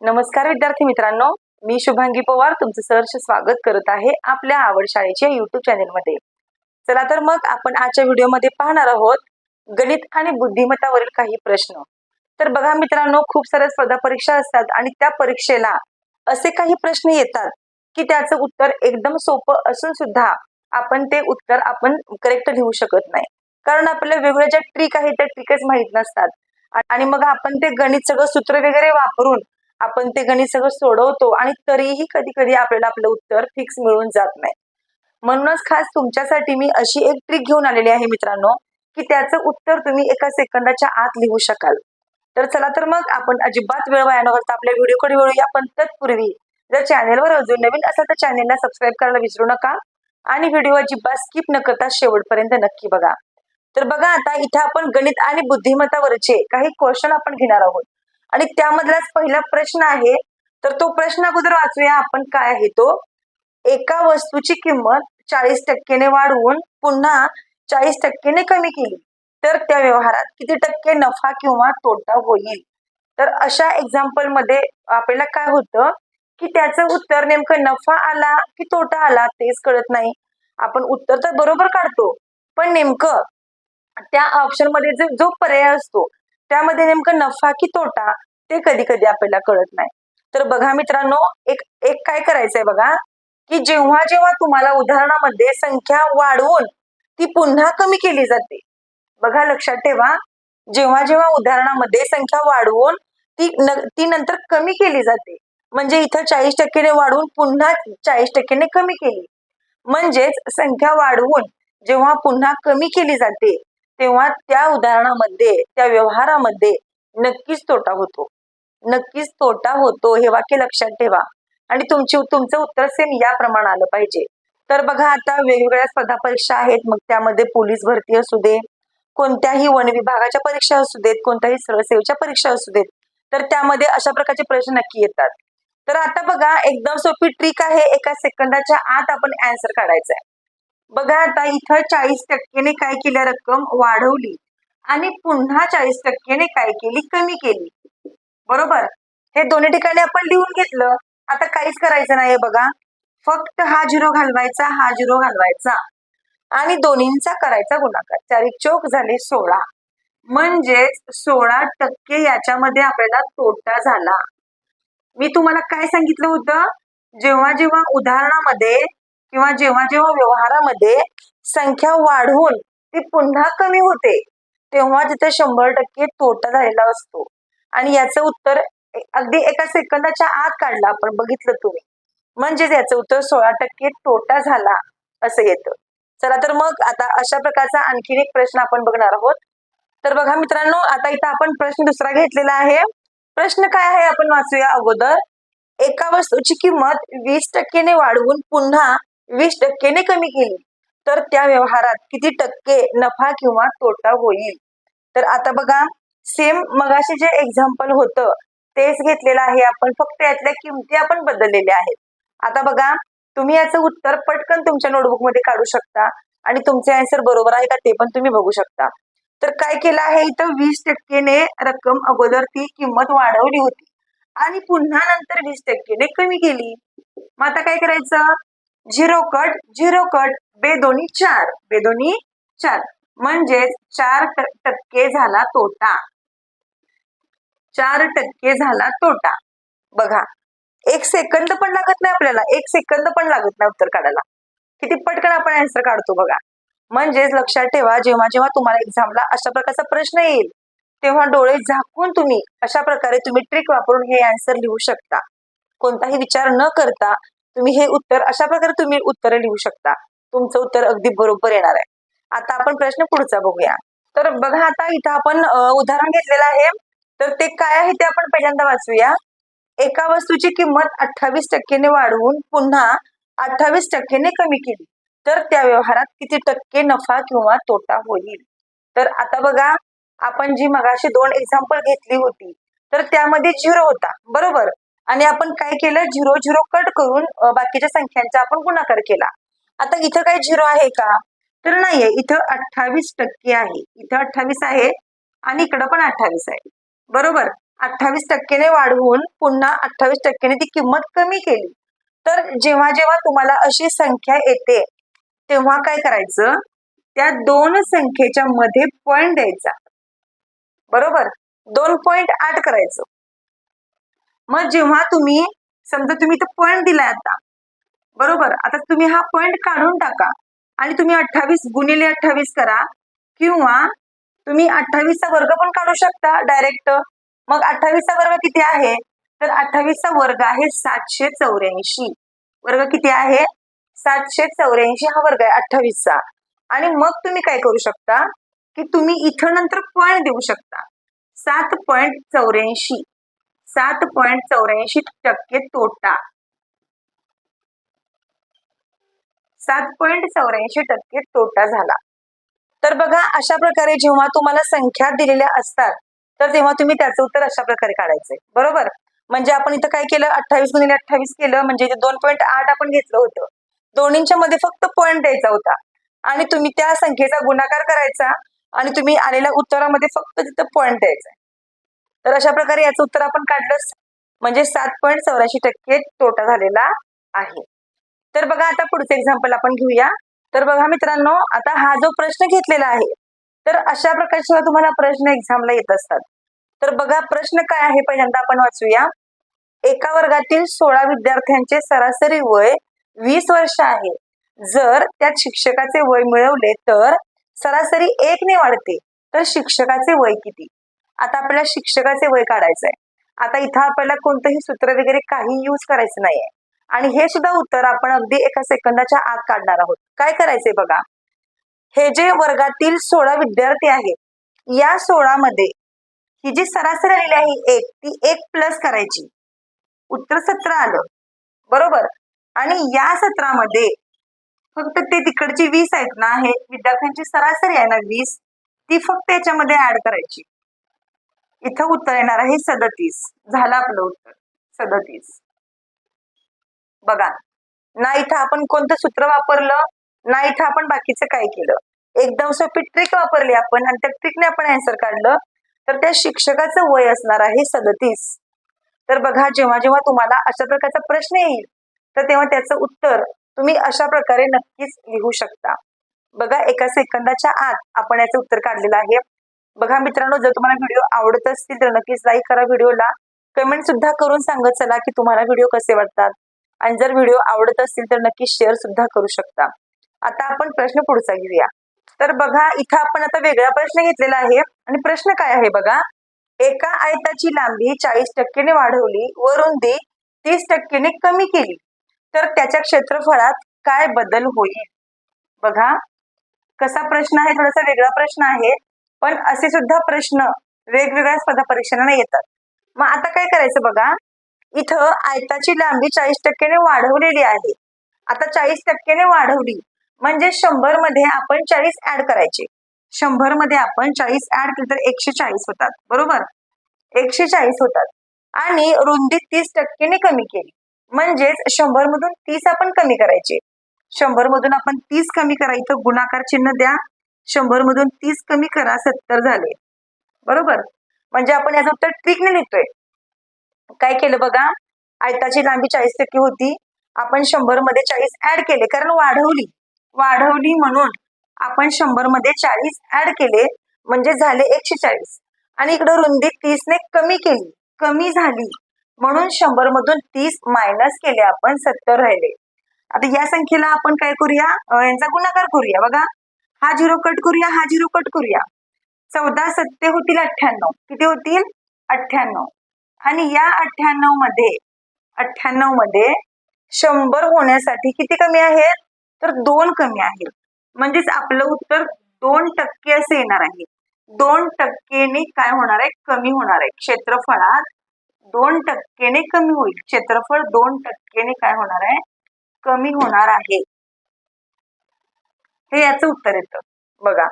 नमस्कार विद्यार्थी मित्रांनो, मी शुभांगी पवार तुमचं सहर्ष स्वागत करत आहे आपल्या आवड शाळेच्या YouTube चॅनेलमध्ये। चला तर मग आपण आजच्या व्हिडिओमध्ये पाहणार आहोत गणित आणि बुद्धिमत्तावरील काही प्रश्न। तर बघा मित्रांनो, खूप साऱ्या स्पर्धा परीक्षा असतात आणि त्या परीक्षेला असे काही प्रश्न येतात की त्याचं उत्तर एकदम सोपं असून सुद्धा आपण ते उत्तर करेक्ट लिहू शकत नाही, कारण आपल्याला वेगवेगळ्या ज्या ट्रिक आहेत त्या ट्रिकच माहित नसतात आणि मग आपण ते गणित सगळं सूत्र वगैरे वापरून आपण ते गणित सगळं सोडवतो आणि तरीही कधी कधी आपल्याला आपलं उत्तर फिक्स मिळून जात नाही। म्हणूनच खास तुमच्यासाठी मी अशी एक ट्रिक घेऊन आलेली आहे मित्रांनो की त्याचं उत्तर तुम्ही एका सेकंदाच्या आत लिहू शकाल। तर चला तर मग आपण अजिबात वेळ वाया न घालता आपल्या व्हिडिओकडे वळूया। पण तत्पूर्वी जर चॅनेलवर अजून नवीन असाल तर चॅनेलला सबस्क्राईब करायला विसरू नका आणि व्हिडिओ अजिबात स्किप न करता शेवटपर्यंत नक्की बघा। तर बघा, आता इथे आपण गणित आणि बुद्धिमत्तावरचे काही क्वेश्चन आपण घेणार आहोत आणि त्यामधलाच पहिला प्रश्न आहे। तर तो प्रश्न अगोदर वाचूया आपण। काय आहे तो? एका वस्तूची किंमत 40% ने वाढवून पुन्हा 40% ने कमी केली तर त्या व्यवहारात किती टक्के नफा किंवा तोटा होईल? तर अशा एक्झाम्पल मध्ये आपल्याला काय होतं की त्याचं उत्तर नेमकं नफा आला की तोटा आला तेच कळत नाही। आपण उत्तर तर बरोबर काढतो पण नेमकं त्या ऑप्शन मध्ये जो पर्याय असतो त्यामध्ये नेमकं नफा की तोटा ते कधी कधी आपल्याला कळत नाही। तर बघा मित्रांनो, एक एक काय करायचंय बघा की जेव्हा जेव्हा तुम्हाला उदाहरणामध्ये संख्या वाढवून ती पुन्हा कमी केली जाते, बघा लक्षात ठेवा, जेव्हा जेव्हा उदाहरणामध्ये संख्या वाढवून ती नंतर कमी केली जाते, म्हणजे इथं 40% ने वाढवून पुन्हा 40% ने कमी केली, म्हणजेच संख्या वाढवून जेव्हा पुन्हा कमी केली जाते तेव्हा त्या उदाहरणामध्ये त्या व्यवहारामध्ये नक्कीच तोटा होतो, नक्कीच तोटा होतो, हे वाक्य लक्षात ठेवा आणि तुमचं उत्तर सेम याप्रमाणे आलं पाहिजे। तर बघा, आता वेगवेगळ्या स्पर्धा परीक्षा आहेत, मग त्यामध्ये पोलीस भरती असू दे, कोणत्याही वन विभागाच्या परीक्षा असू देत, कोणत्याही सरळ सेवेच्या परीक्षा असू देत, तर त्यामध्ये अशा प्रकारचे प्रश्न नक्की येतात। तर आता बघा, एकदम सोपी ट्रिक आहे, एका सेकंदाच्या आत आपण आन्सर काढायचा आहे। बघा, आता इथं 40% ने काय केली, रक्कम वाढवली आणि पुन्हा 40% ने काय केली, कमी केली, बरोबर। हे दोन्ही ठिकाणी आपण लिहून घेतलं, आता काहीच करायचं नाही। बघा, फक्त हा झिरो घालवायचा, हा झिरो घालवायचा आणि दोन्हींचा करायचा गुणाकार, 4 चौक झाले 16, म्हणजेच 16% याच्यामध्ये आपल्याला तोटा झाला। मी तुम्हाला काय सांगितलं होतं, जेव्हा जेव्हा उदाहरणामध्ये किंवा जेव्हा जेव्हा व्यवहारामध्ये संख्या वाढवून ती पुन्हा कमी होते तेव्हा तिथे 100% तोटा झालेला असतो आणि याचं उत्तर अगदी एका सेकंदाच्या आत काढलं आपण, बघितलं तुम्ही, म्हणजे याचं उत्तर 16% तोटा झाला असं येतं। चला तर मग आता अशा प्रकारचा आणखीन एक प्रश्न आपण बघणार आहोत। तर बघा मित्रांनो, आता इथं आपण प्रश्न दुसरा घेतलेला आहे। प्रश्न काय आहे आपण वाचूया अगोदर। एका वस्तूची किंमत 20% ने वाढवून पुन्हा 20% ने कमी केली तर त्या व्यवहारात किती टक्के नफा किंवा तोटा होईल? तर आता बघा, सेम मगाशी जे एक्झाम्पल होतं तेच घेतलेलं आहे आपण, फक्त यातल्या किमती आपण बदललेल्या आहेत। आता बघा, तुम्ही याचं उत्तर पटकन तुमच्या नोटबुक मध्ये काढू शकता आणि तुमचे आन्सर बरोबर आहे का ते पण तुम्ही बघू शकता। तर काय केलं आहे, इथं 20% ने रक्कम अगोदर ती किंमत वाढवली होती आणि पुन्हा नंतर 20% ने कमी केली। मग आता काय करायचं, झिरो कट, बेदोनी 4, बेदोनी 4, म्हणजेच 4% झाला तोटा, 4% झाला तोटा। बघा, एक सेकंद पण लागत नाही आपल्याला, एक सेकंद पण लागत नाही उत्तर काढायला, किती पटकन आपण आन्सर काढतो बघा। म्हणजेच लक्षात ठेवा, जेव्हा जेव्हा तुम्हाला एक्झामला अशा प्रकारचा प्रश्न येईल तेव्हा डोळे झाकून तुम्ही अशा प्रकारे तुम्ही ट्रिक वापरून हे आन्सर लिहू शकता। कोणताही विचार न करता तुम्ही हे उत्तर अशा प्रकारे तुम्ही उत्तर लिहू शकता, तुमचं उत्तर अगदी बरोबर येणार आहे। आता आपण प्रश्न पुढचा बघूया। तर बघा, आता इथं आपण उदाहरण घेतलेलं आहे, तर ते काय आहे ते आपण पहिल्यांदा वाचूया। एका वस्तूची किंमत 28% ने वाढवून पुन्हा 28% ने कमी केली तर त्या व्यवहारात किती टक्के नफा किंवा तोटा होईल? तर आता बघा, आपण जी मगाशी 2 एक्झाम्पल घेतली होती तर त्यामध्ये झिरो होता, बरोबर, आणि आपण काय केलं, झिरो झिरो कट करून बाकीच्या संख्यांचा आपण गुणाकार केला। आता इथं काही झिरो आहे का? तर नाहीये, इथं 28% आहे, इथं 28 आहे आणि इकडं पण 28 आहे, बरोबर। 28% वाढवून पुन्हा 28% ती किंमत कमी केली, तर जेव्हा जेव्हा तुम्हाला अशी संख्या येते तेव्हा काय करायचं, त्या दोन संख्येच्या मध्ये पॉइंट द्यायचा. बरोबर, 2.8 करायचं. मग जेव्हा तुम्ही समजा तुम्ही तो पॉइंट दिलाय आता, बरोबर, आता तुम्ही हा पॉइंट काढून टाका आणि तुम्ही 28 गुणिले 28 करा, किंवा तुम्ही 28 चा वर्ग पण काढू शकता डायरेक्ट. मग 28 चा वर्ग किती आहे, तर 28 चा वर्ग आहे 784. वर्ग किती आहे, 784 हा वर्ग आहे 28 चा. आणि मग तुम्ही काय करू शकता की तुम्ही इथं नंतर पॉइंट देऊ शकता. 7.84 7.84% तोटा. 7.84% तोटा झाला. तर बघा, अशा प्रकारे जेव्हा तुम्हाला संख्या दिलेल्या असतात तर तेव्हा तुम्ही त्याचं उत्तर अशा प्रकारे काढायचंय. बरोबर, म्हणजे आपण इथं काय केलं, 28 गुणिले 28 केलं, म्हणजे 2.8 आपण घेतलं होतं. दोन्हींच्या मध्ये फक्त पॉइंट द्यायचा होता आणि तुम्ही त्या संख्येचा गुणाकार करायचा आणि तुम्ही आलेल्या उत्तरामध्ये फक्त तिथं पॉइंट द्यायचा. तर अशा प्रकारे याचं उत्तर आपण काढलं, म्हणजे 7.84% तोटा झालेला आहे. तर बघा, आता पुढचं एक्झाम्पल आपण घेऊया. तर बघा मित्रांनो, आता हा जो प्रश्न घेतलेला आहे, तर अशा प्रकारचे तुम्हाला प्रश्न एक्झामला येत असतात. तर बघा प्रश्न काय आहे, पहिल्यांदा आपण वाचूया. एका वर्गातील 16 विद्यार्थ्यांचे सरासरी वय 20 वर्ष आहे. जर त्यात शिक्षकाचे वय मिळवले तर सरासरी 1 ने वाढते, तर शिक्षकाचे वय किती? आता आपल्याला शिक्षकाचे वय काढायचंय. आता इथं आपल्याला कोणतंही सूत्र वगैरे काही यूज करायचं नाहीये आणि हे सुद्धा उत्तर आपण अगदी एका सेकंदाच्या आत काढणार आहोत. काय करायचंय बघा, हे जे वर्गातील 16 विद्यार्थी आहेत, या 16 मध्ये ही जी सरासरी आलेली आहे 1, ती 1 प्लस करायची. उत्तर 17 आलं. बरोबर, आणि या 17 मध्ये फक्त ते तिकडची 20 आहेत ना, हे विद्यार्थ्यांची सरासरी आहे ना 20, ती फक्त याच्यामध्ये ऍड करायची. इथं उत्तर येणार आहे 37. झालं आपलं उत्तर 37. बघा ना, इथं आपण कोणतं सूत्र वापरलं ना, इथं आपण बाकीचं काय केलं, एकदम सोपी ट्रिक वापरली आपण आणि त्या ट्रिकने आपण आन्सर काढलं. तर त्या शिक्षकाचं वय असणार आहे 37. तर बघा, जेव्हा जेव्हा तुम्हाला अशा प्रकारचा प्रश्न येईल तर तेव्हा त्याचं उत्तर तुम्ही अशा प्रकारे नक्कीच लिहू शकता. बघा, एका सेकंदाच्या आत आपण याचं उत्तर काढलेलं आहे. बघा मित्रांनो, जर तुम्हाला व्हिडिओ आवडत असतील तर नक्कीच लाईक करा व्हिडिओला, कमेंट सुद्धा करून सांगत चला की तुम्हाला व्हिडिओ कसे वाटतात, आणि जर व्हिडिओ आवडत असतील तर नक्की शेअर सुद्धा करू शकता. आता आपण प्रश्न पुढचा घेऊया. तर बघा, इथं आपण आता वेगळा प्रश्न घेतलेला आहे आणि प्रश्न काय आहे बघा, एका आयताची लांबी 40% ने वाढवली व रुंदी 30% ने कमी केली, तर त्याच्या क्षेत्रफळात काय बदल होईल? बघा कसा प्रश्न आहे, थोडासा वेगळा प्रश्न आहे, पण असे सुद्धा प्रश्न वेगवेगळ्या स्पर्धा परीक्षांना येतात. मग आता काय करायचं बघा, इथं आयताची लांबी 40% ने वाढवलेली आहे. आता 40% ने वाढवली म्हणजे 100 मध्ये आपण 40 ऍड करायचे. 100 मध्ये आपण 40 ऍड केले तर 140 होतात. बरोबर, 140 होतात. आणि रुंदी 30% ने कमी केली म्हणजेच 100 मधून 30 आपण कमी करायचे. 100 मधून आपण 30 कमी करायचं, गुणाकार चिन्ह द्या. 100 मधून 30 कमी करा, 70 झाले. बरोबर, म्हणजे आपण याचं उत्तर ट्रिकने लिहितोय. काय केलं बघा, आयताची लांबी 40% होती, आपण 100 मध्ये 40 ऍड केले, कारण वाढवली म्हणून आपण 100 मध्ये 40 ऍड केले म्हणजे झाले 140. आणि इकडे रुंदी 30 ने कमी झाली म्हणून 100 मधून 30 मायनस केले आपण, 70 राहिले. आता या संख्येला आपण काय करूया, यांचा गुणाकार करूया. बघा, हा 0 कट करूया, हा 0 कट करूया. 14 सत्ते होतील 98. किती होतील? 98. आणि या 98 मध्ये 100 होण्यासाठी किती कमी आहेत, तर 2 कमी आहेत. म्हणजेच आपलं उत्तर 2% असे येणार आहे. 2% ने काय होणार आहे, कमी होणार आहे. क्षेत्रफळात 2% ने कमी होईल. क्षेत्रफळ 2% ने काय होणार आहे, कमी होणार आहे. हे याचं उत्तर येतं. बघा,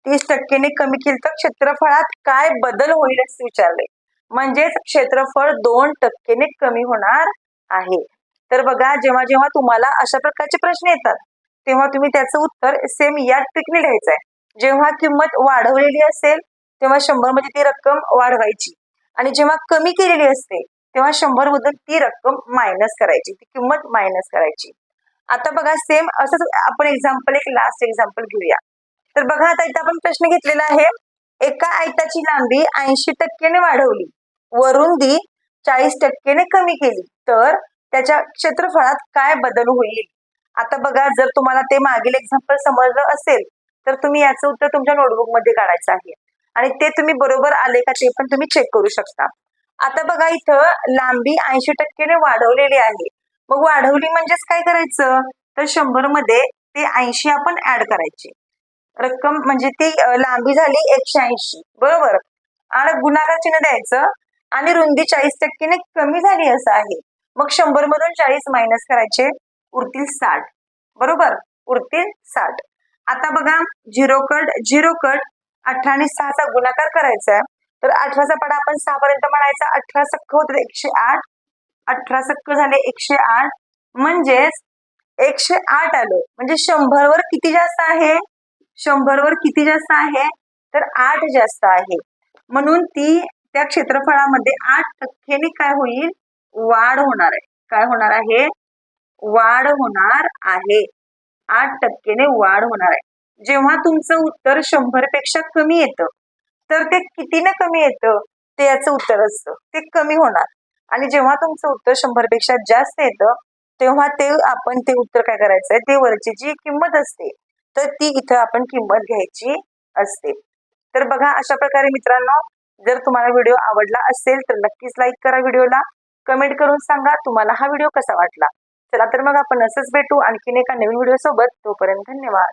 30% ने कमी केलं तर क्षेत्रफळात काय बदल होईल असे विचारले, म्हणजेच क्षेत्रफळ 2% ने कमी होणार आहे. तर बघा, जेव्हा जेव्हा तुम्हाला अशा प्रकारचे प्रश्न येतात तेव्हा तुम्ही त्याचं उत्तर सेम या ट्रिकने लिहायचं आहे. जेव्हा किंमत वाढवलेली असेल तेव्हा 100 मध्ये ती रक्कम वाढवायची आणि जेव्हा कमी केलेली असते तेव्हा 100 मधून ती रक्कम मायनस करायची, ती किंमत मायनस करायची. आता बघा सेम असंच आपण एक्झाम्पल, एक लास्ट एक्झाम्पल घेऊया. तर बघा आता इथं आपण प्रश्न घेतलेला आहे, एका आयताची लांबी 80% वाढवली, वरून ती 40% कमी केली, तर त्याच्या क्षेत्रफळात काय बदल होईल? आता बघा, जर तुम्हाला ते मागील एक्झाम्पल समजलं असेल तर तुम्ही याचं उत्तर तुमच्या नोटबुक मध्ये काढायचं आहे आणि ते तुम्ही बरोबर आले का ते पण तुम्ही चेक करू शकता. आता बघा, इथं लांबी 80% वाढवलेली आहे. मग वाढवली म्हणजेच काय करायचं, तर 100 मध्ये ते 80 आपण ऍड करायचे. रक्कम म्हणजे ती लांबी झाली 180, बरोबर. आणि गुणाकार चिन्ह द्यायचं आणि रुंदी 40% कमी झाली असं आहे. मग 100 मधून 40 मायनस करायचे, उरतील 60, बरोबर, उरतील 60. आता बघा, झिरो कट 18 आणि 6चा गुणाकार करायचा आहे. तर 18चा पाडा आपण 6 पर्यंत म्हणायचा, 18 सक्क होते 108, 18 सक्क झाले 108, म्हणजेच 108 आलं. म्हणजे 100 वर किती जास्त आहे, 100 वर किती जास्त आहे, तर 8 जास्त आहे. म्हणून ती त्या क्षेत्रफळामध्ये 8% काय होईल, वाढ होणार आहे. काय होणार आहे, वाढ होणार आहे. 8% वाढ होणार आहे. जेव्हा तुमचं उत्तर 100 पेक्षा कमी येतं तर ते कितीने कमी येतं, ते याचं उत्तर असतं, ते कमी होणार. आणि जेव्हा तुमचं उत्तर 100 पेक्षा जास्त येतं तेव्हा ते आपण ते उत्तर काय करायचंय, ते वरची जी किंमत असते तर ती इथं आपण किंमत घ्यायची असते. तर बघा, अशा प्रकारे मित्रांनो, जर तुम्हाला व्हिडिओ आवडला असेल तर नक्कीच लाईक करा व्हिडिओला, कमेंट करून सांगा तुम्हाला हा व्हिडिओ कसा वाटला. चला तर मग आपण असंच भेटू आणखीन एका नवीन व्हिडिओ सोबत. तोपर्यंत धन्यवाद.